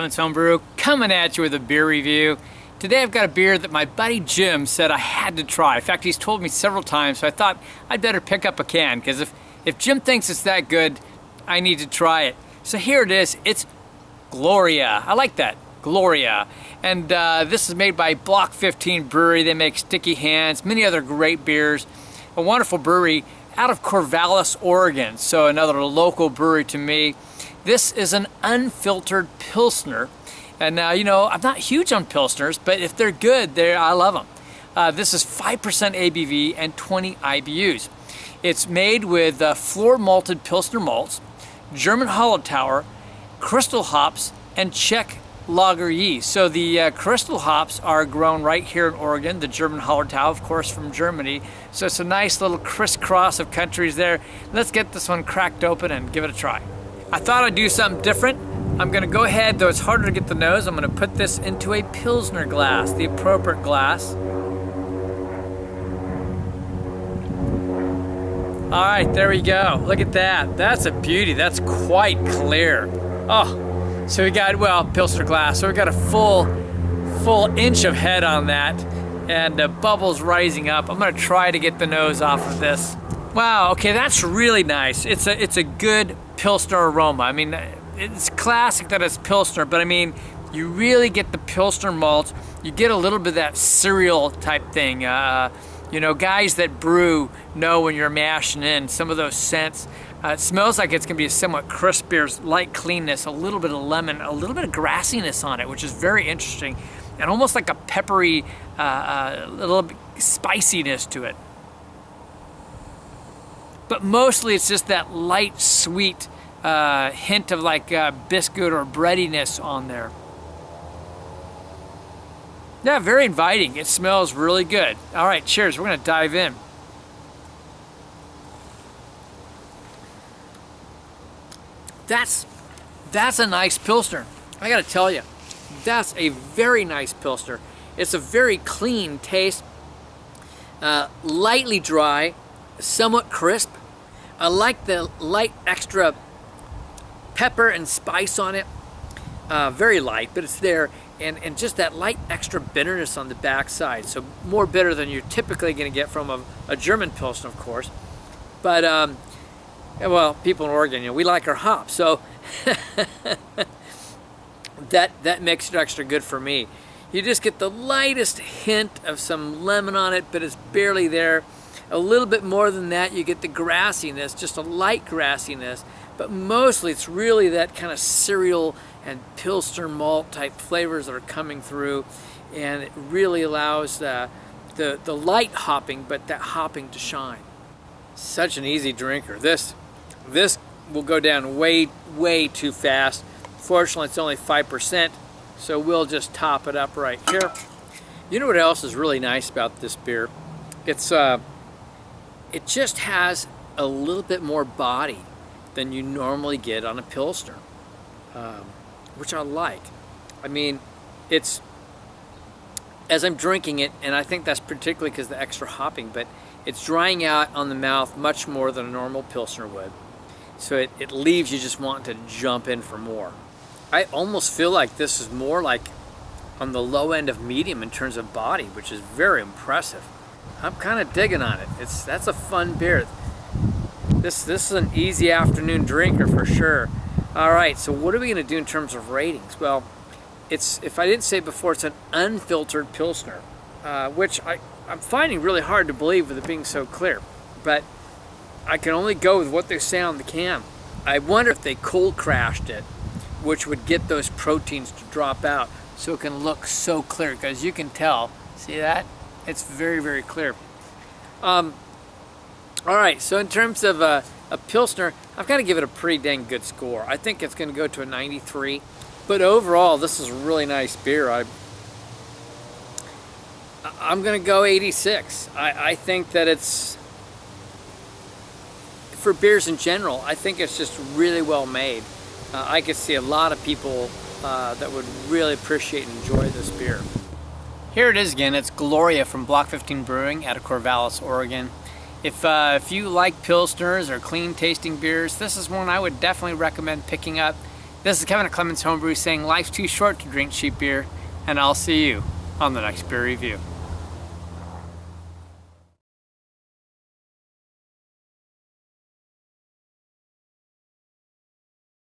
Kevin's Homebrew, coming at you with a beer review. Today I've got a beer that my buddy Jim said I had to try. In fact, he's told me several times, so I thought I'd better pick up a can, because if Jim thinks it's that good, I need to try it. So here it is. It's Gloria. I like that. Gloria. And this is made by Block 15 Brewery. They make Sticky Hands, many other great beers. A wonderful brewery out of Corvallis, Oregon. So another local brewery to me. This is an unfiltered Pilsner. And now, you know, I'm not huge on Pilsners, but if they're good, I love them. This is 5% ABV and 20 IBUs. It's made with floor malted Pilsner malts, German Hallertauer, crystal hops, and Czech lager yeast. So the crystal hops are grown right here in Oregon, the German Hallertau, of course, from Germany. So it's a nice little crisscross of countries there. Let's get this one cracked open and give it a try. I thought I'd do something different. I'm gonna go ahead, though it's harder to get the nose, I'm gonna put this into a Pilsner glass, the appropriate glass. All right, there we go. Look at that. That's a beauty. That's quite clear. Oh, so we got, well, Pilsner glass. So we got a full inch of head on that, and bubbles rising up. I'm gonna try to get the nose off of this. Wow, okay, that's really nice. It's a good Pilsner aroma. I mean, it's classic that it's Pilsner, but I mean, you really get the Pilsner malt. You get a little bit of that cereal type thing. You know, guys that brew know when you're mashing in some of those scents. It smells like it's gonna be a somewhat crisp beer, light cleanness, a little bit of lemon, a little bit of grassiness on it, which is very interesting, and almost like a peppery, little bit spiciness to it. But mostly it's just that light, sweet hint of like biscuit or breadiness on there. Yeah, very inviting. It smells really good. All right, cheers. We're gonna dive in. That's a nice Pilsner. I gotta tell you, that's a very nice Pilsner. It's a very clean taste, lightly dry, somewhat crisp. I like the light extra pepper and spice on it. Very light, but it's there. And just that light extra bitterness on the backside. So more bitter than you're typically going to get from a German Pilsner, of course. But, well, people in Oregon, you know, we like our hops. So that makes it extra good for me. You just get the lightest hint of some lemon on it, but it's barely there. A little bit more than that, you get the grassiness, just a light grassiness. But mostly it's really that kind of cereal and Pilsner malt type flavors that are coming through, and it really allows the light hopping, but that hopping to shine. Such an easy drinker. This will go down way too fast. Fortunately, it's only 5%, so we'll just top it up right here. You know what else is really nice about this beer? It's it just has a little bit more body than you normally get on a Pilsner, which I like. I mean, it's, as I'm drinking it, and I think that's particularly because of the extra hopping, but it's drying out on the mouth much more than a normal Pilsner would. So it leaves you just wanting to jump in for more. I almost feel like this is more like on the low end of medium in terms of body, which is very impressive. I'm kind of digging on it. That's a fun beer. This is an easy afternoon drinker for sure. All right, so what are we gonna do in terms of ratings? Well, if I didn't say before, it's an unfiltered Pilsner, which I'm finding really hard to believe with it being so clear, but I can only go with what they say on the can. I wonder if they cold crashed it, which would get those proteins to drop out so it can look so clear, because you can tell, see that? It's very, very clear. All right, so in terms of a Pilsner, I've got to give it a pretty dang good score. I think it's going to go to a 93. But overall, this is a really nice beer. I'm going to go 86. I think that it's, for beers in general, I think it's just really well made. I could see a lot of people that would really appreciate and enjoy this beer. Here it is again. It's Gloria from Block 15 Brewing out of Corvallis, Oregon. If you like Pilsners or clean tasting beers, this is one I would definitely recommend picking up. This is Kevin at Clemens Homebrew saying life's too short to drink cheap beer, and I'll see you on the next beer review.